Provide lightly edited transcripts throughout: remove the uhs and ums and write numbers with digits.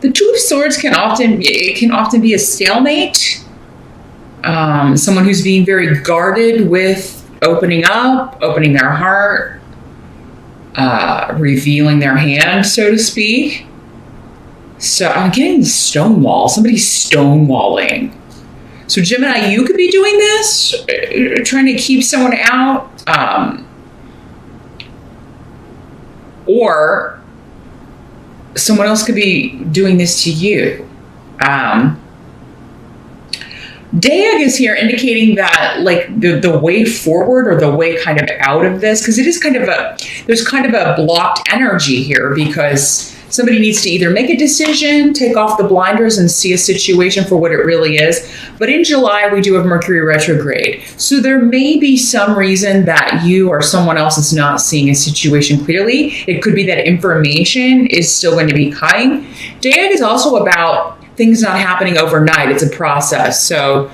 The Two of Swords can often be a stalemate. Someone who's being very guarded with opening up, opening their heart, revealing their hand, so to speak. So I'm getting stonewall. Somebody's stonewalling. So Gemini, you could be doing this, trying to keep someone out, or someone else could be doing this to you. Deag is here indicating that like the way forward or the way kind of out of this, because it is there's kind of a blocked energy here because somebody needs to either make a decision, take off the blinders and see a situation for what it really is. But in July, we do have Mercury retrograde. So there may be some reason that you or someone else is not seeing a situation clearly. It could be that information is still going to be coming. Deag is also about things not happening overnight. It's a process. So,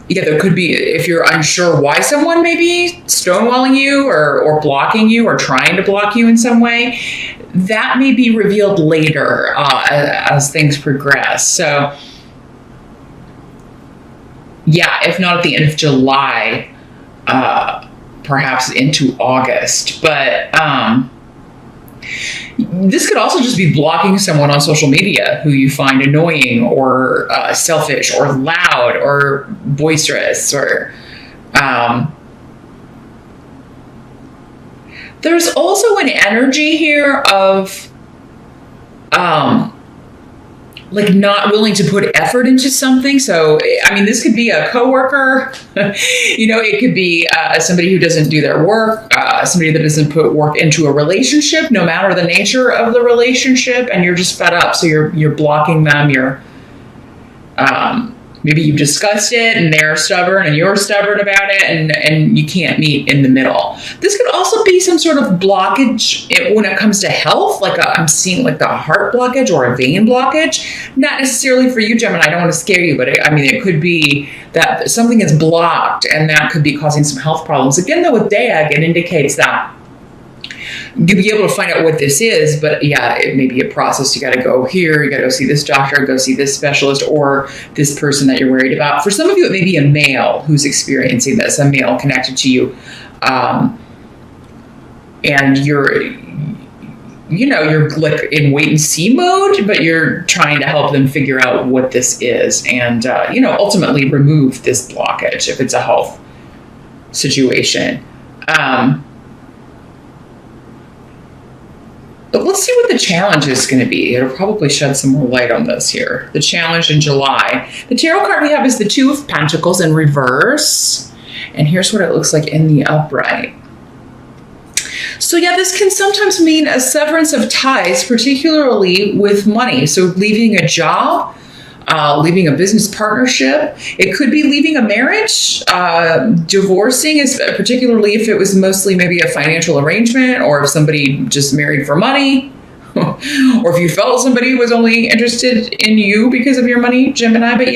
there could be, if you're unsure why someone may be stonewalling you or blocking you or trying to block you in some way, that may be revealed later as things progress. So, if not at the end of July, perhaps into August. But this could also just be blocking someone on social media who you find annoying or selfish or loud or boisterous or there's also an energy here of like not willing to put effort into something. So, I mean, this could be a coworker, it could be somebody who doesn't do their work, somebody that doesn't put work into a relationship, no matter the nature of the relationship, and you're just fed up. So you're blocking them. Maybe you've discussed it and they're stubborn and you're stubborn about it and you can't meet in the middle. This could also be some sort of blockage when it comes to health. I'm seeing like the heart blockage or a vein blockage. Not necessarily for you, Gemini. I don't want to scare you, but it could be that something is blocked and that could be causing some health problems. Again, though, with Deag, it indicates that you'll be able to find out what this is, but it may be a process. You got to go here, you got to go see this doctor, go see this specialist, or this person that you're worried about. For some of you, it may be a male who's experiencing this, a male connected to you, and you're like in wait and see mode, but you're trying to help them figure out what this is, and ultimately remove this blockage if it's a health situation. But let's see what the challenge is going to be. It'll probably shed some more light on this here. The challenge in July. The tarot card we have is the Two of Pentacles in reverse. And here's what it looks like in the upright. So this can sometimes mean a severance of ties, particularly with money. So leaving a job, leaving a business partnership. It could be leaving a marriage, divorcing, particularly if it was mostly maybe a financial arrangement or if somebody just married for money or if you felt somebody was only interested in you because of your money, Gemini. But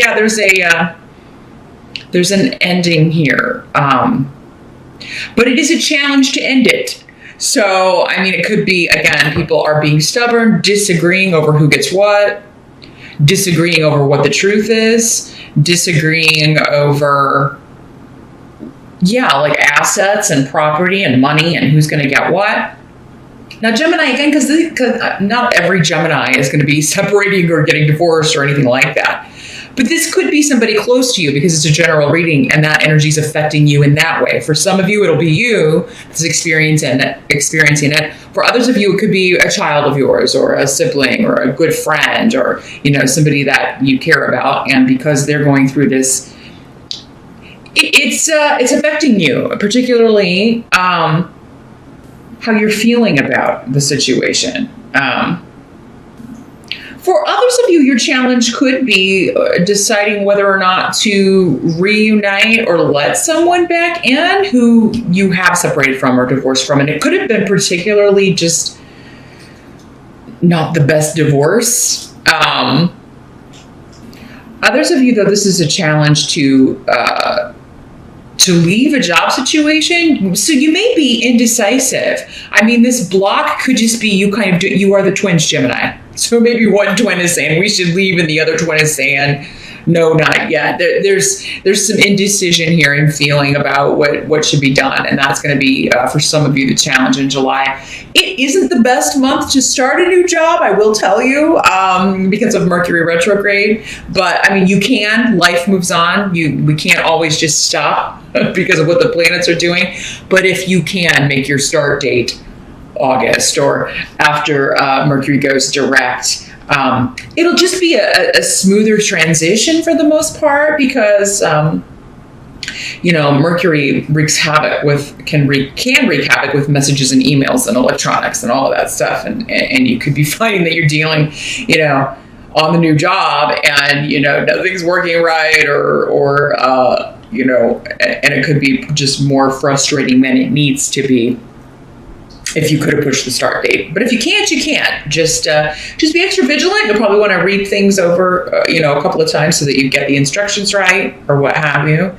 there's an ending here. But it is a challenge to end it. So, it could be, again, people are being stubborn, disagreeing over who gets what, disagreeing over what the truth is, disagreeing over, like assets and property and money and who's going to get what. Now, Gemini, again, because not every Gemini is going to be separating or getting divorced or anything like that. But this could be somebody close to you because it's a general reading and that energy is affecting you in that way. For some of you, it'll be you that's experiencing it. For others of you, it could be a child of yours or a sibling or a good friend or, somebody that you care about. And because they're going through this, it's affecting you, particularly how you're feeling about the situation. For others of you, your challenge could be deciding whether or not to reunite or let someone back in who you have separated from or divorced from. And it could have been particularly just not the best divorce. Others of you, though, this is a challenge to to leave a job situation. So you may be indecisive. I mean, this block could just be you kind of you are the twins, Gemini. So maybe one twin is saying we should leave and the other twin is saying no, not yet. There's some indecision here and feeling about what should be done. And that's going to be, for some of you, the challenge in July. It isn't the best month to start a new job, I will tell you, because of Mercury retrograde. But I mean, you can. Life moves on. We can't always just stop because of what the planets are doing. But if you can make your start date August or after Mercury goes direct, it'll just be a smoother transition for the most part because, Mercury wreaks havoc can wreak havoc with messages and emails and electronics and all of that stuff. And you could be finding that you're dealing, on the new job and, nothing's working right or and it could be just more frustrating than it needs to be. If you could have pushed the start date. But if you can't, you can't. Just be extra vigilant. You'll probably want to read things over, a couple of times so that you get the instructions right or what have you.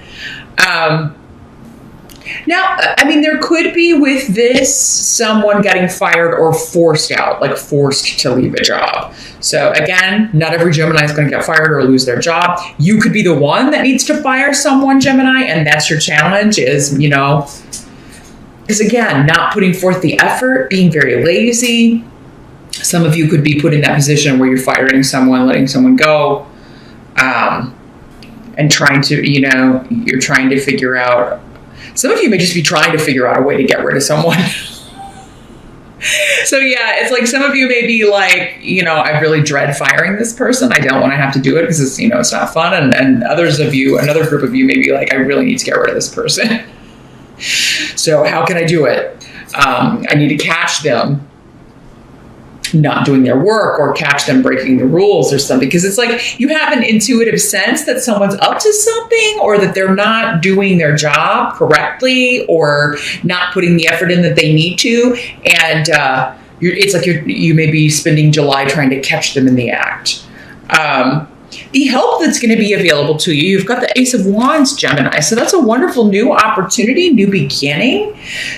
Now, I mean, there could be with this someone getting fired or forced out, like forced to leave a job. So again, not every Gemini is going to get fired or lose their job. You could be the one that needs to fire someone, Gemini, and that's your challenge is, because again, not putting forth the effort, being very lazy. Some of you could be put in that position where you're firing someone, letting someone go, and trying to, you're trying to figure out. Some of you may just be trying to figure out a way to get rid of someone. So yeah, it's like some of you may be like, I really dread firing this person. I don't want to have to do it because it's, it's not fun. And others of you, another group of you may be like, I really need to get rid of this person. So how can I do it? I need to catch them not doing their work or catch them breaking the rules or something. Because it's like you have an intuitive sense that someone's up to something or that they're not doing their job correctly or not putting the effort in that they need to. And it's like you may be spending July trying to catch them in the act. The help that's going to be available to you, you've got the Ace of Wands, Gemini. So that's a wonderful new opportunity, new beginning.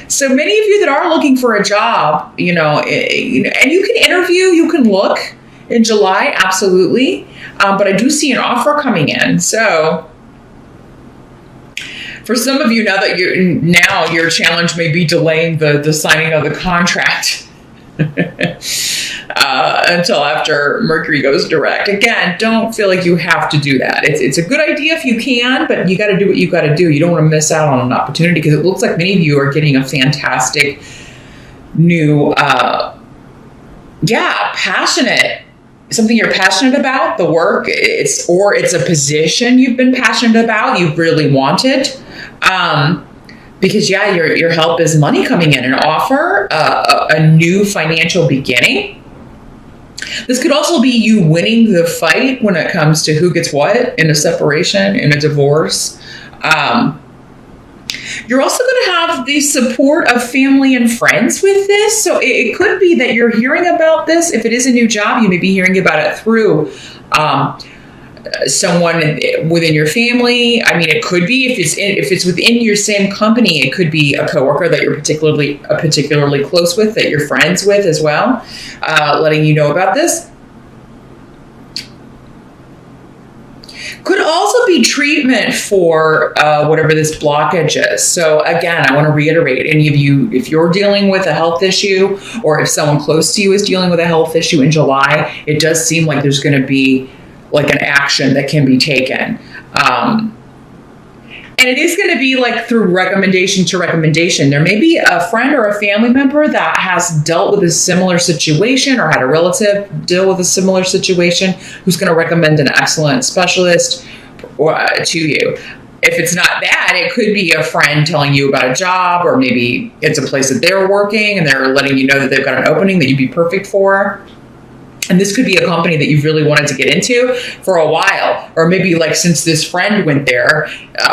So many of you that are looking for a job, and you can interview, you can look in July, absolutely. But I do see an offer coming in. So for some of you, now your challenge may be delaying the signing of the contract. Until after Mercury goes direct. Again, don't feel like you have to do that. It's a good idea if you can, but you got to do what you got to do. You don't want to miss out on an opportunity because it looks like many of you are getting a fantastic new, passionate, something you're passionate about, the work, it's a position you've been passionate about, you've really wanted. Because your help is money coming in, an offer, a new financial beginning. This could also be you winning the fight when it comes to who gets what in a separation, in a divorce. You're also going to have the support of family and friends with this. So it could be that you're hearing about this. If it is a new job, you may be hearing about it through someone within your family. I mean, it could be if it's within your same company, it could be a coworker that you're particularly close with, that you're friends with as well, letting you know about this. Could also be treatment for whatever this blockage is. So again, I want to reiterate, any of you, if you're dealing with a health issue or if someone close to you is dealing with a health issue in July, it does seem like there's going to be like an action that can be taken. And it is going to be like through recommendation to recommendation. There may be a friend or a family member that has dealt with a similar situation or had a relative deal with a similar situation who's going to recommend an excellent specialist to you. If it's not that, it could be a friend telling you about a job, or maybe it's a place that they're working and they're letting you know that they've got an opening that you'd be perfect for. And this could be a company that you've really wanted to get into for a while, or maybe like since this friend went there,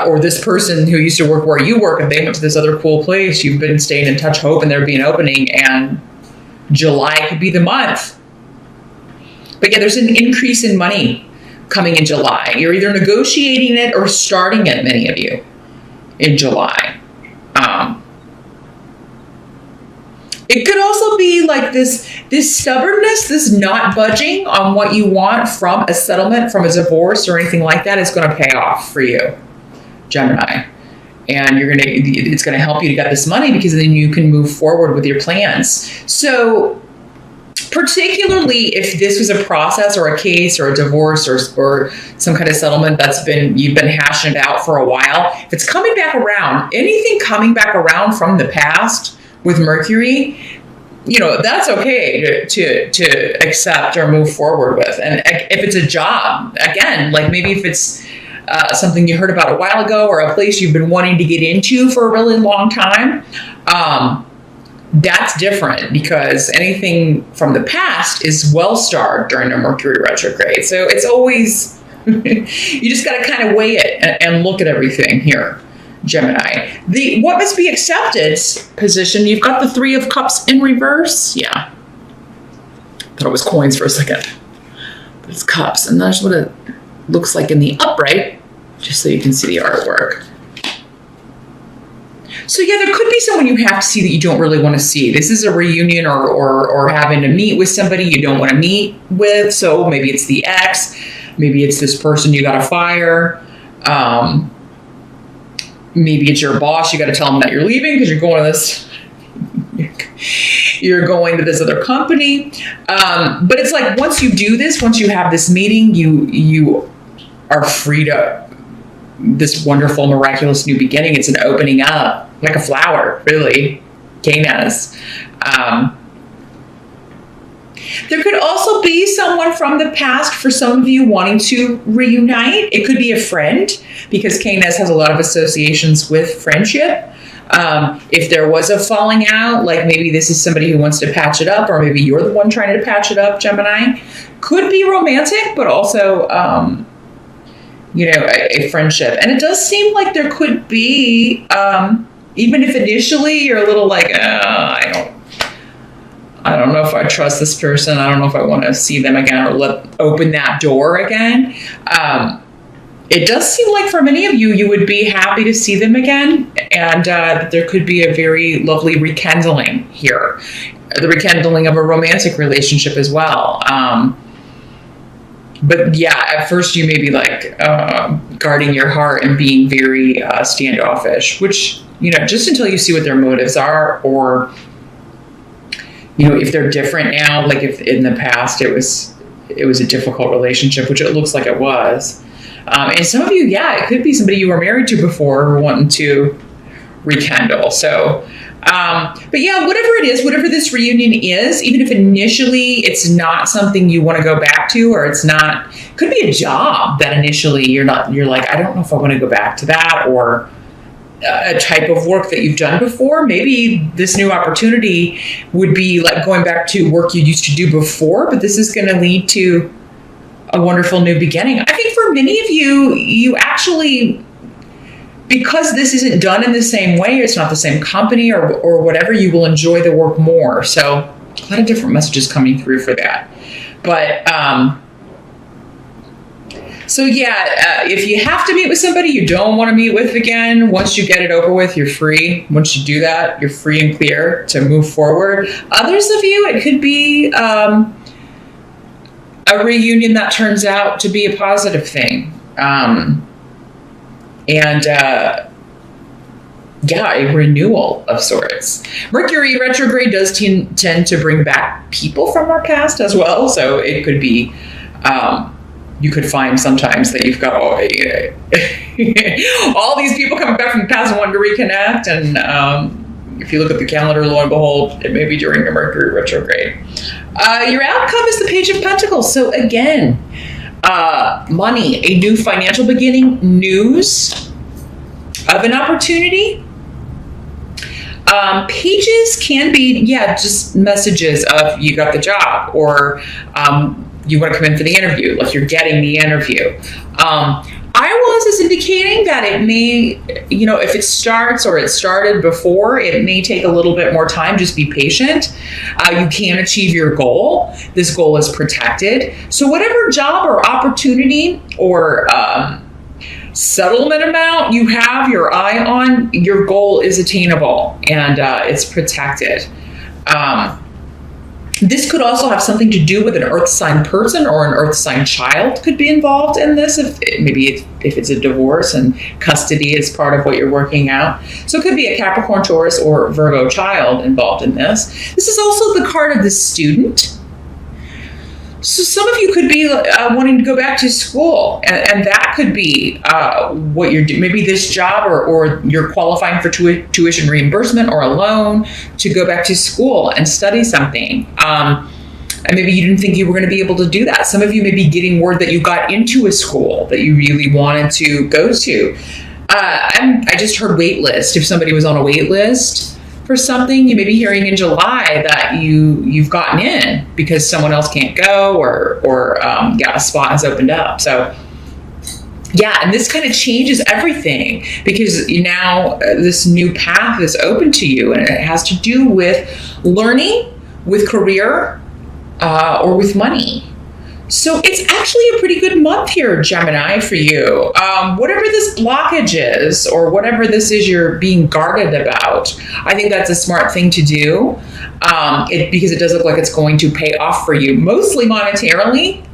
or this person who used to work where you work and they went to this other cool place, you've been staying in touch, hoping there'd be an opening, and July could be the month. But yeah, there's an increase in money coming in July. You're either negotiating it or starting it, many of you. in July. It could also be like this stubbornness, this not budging on what you want from a settlement, from a divorce or anything like that is going to pay off for you, Gemini. And it's going to help you to get this money because then you can move forward with your plans. So particularly if this was a process or a case or a divorce or some kind of settlement you've been hashing it out for a while, if it's coming back around, anything coming back around from the past with Mercury, that's okay to accept or move forward with. And if it's a job, again, like maybe if it's something you heard about a while ago or a place you've been wanting to get into for a really long time, that's different because anything from the past is well-starred during a Mercury retrograde. So it's always, you just got to kind of weigh it and look at everything here, Gemini. The what must be accepted position, you've got the Three of Cups in reverse. Yeah. Thought it was coins for a second. But it's cups. And that's what it looks like in the upright, just so you can see the artwork. So yeah, there could be someone you have to see that you don't really want to see. This is a reunion or having to meet with somebody you don't want to meet with. So maybe it's the ex, maybe it's this person you got to fire. Maybe it's your boss. You got to tell them that you're leaving because you're going to this other company. But it's like once you do this, once you have this meeting, you are free to this wonderful, miraculous new beginning. It's an opening up, like a flower, really. Canis. There could also be someone from the past for some of you wanting to reunite. It could be a friend because Canis has a lot of associations with friendship. If there was a falling out, like maybe this is somebody who wants to patch it up, or maybe you're the one trying to patch it up, Gemini. Could be romantic, but also, a friendship. And it does seem like there could be, even if initially you're a little like, I don't know if I trust this person. I don't know if I want to see them again or open that door again. It does seem like for many of you, you would be happy to see them again. And there could be a very lovely rekindling here. The rekindling of a romantic relationship as well. But yeah, at first you may be like guarding your heart and being very standoffish, which, just until you see what their motives are, or, if they're different now, like if in the past it was a difficult relationship, which it looks like it was. And some of you, it could be somebody you were married to before or wanting to rekindle. So, but yeah, whatever it is, whatever this reunion is, even if initially it's not something you want to go back to, or it's not, could be a job that initially you're like, I don't know if I want to go back to that, or a type of work that you've done before. Maybe this new opportunity would be like going back to work you used to do before, but this is going to lead to a wonderful new beginning. I think for many of you, you actually, because this isn't done in the same way, it's not the same company or whatever, you will enjoy the work more. So a lot of different messages coming through for that. But, if you have to meet with somebody you don't want to meet with again, once you get it over with, you're free. Once you do that, you're free and clear to move forward. Others of you, it could be a reunion that turns out to be a positive thing. A renewal of sorts. Mercury retrograde does tend to bring back people from our past as well. So it could be, you could find sometimes that you've got all these people coming back from the past and wanting to reconnect. And if you look at the calendar, lo and behold, it may be during a Mercury retrograde. Your outcome is the Page of Pentacles. So again, money, a new financial beginning, news of an opportunity. Pages can be, just messages of you got the job, or you want to come in for the interview, like you're getting the interview. Iowans is indicating that it may, if it starts or it started before, it may take a little bit more time. Just be patient. You can achieve your goal. This goal is protected. So whatever job or opportunity or settlement amount you have your eye on, your goal is attainable and it's protected. This could also have something to do with an earth sign person, or an earth sign child could be involved in this, if it's a divorce and custody is part of what you're working out. So it could be a Capricorn, Taurus, or Virgo child involved in this. This is also the card of the student. So some of you could be wanting to go back to school, and that could be what you're doing. Maybe this job, or you're qualifying for tuition reimbursement or a loan to go back to school and study something. And maybe you didn't think you were going to be able to do that. Some of you may be getting word that you got into a school that you really wanted to go to. I just heard wait list. If somebody was on a wait list for something, you may be hearing in July that you've gotten in because someone else can't go, or a spot has opened up. So yeah, and this kind of changes everything, because now this new path is open to you, and it has to do with learning, with career, or with money. So it's actually a pretty good month here, Gemini, for you. Whatever this blockage is, or whatever this is you're being guarded about, I think that's a smart thing to do, because it does look like it's going to pay off for you, mostly monetarily.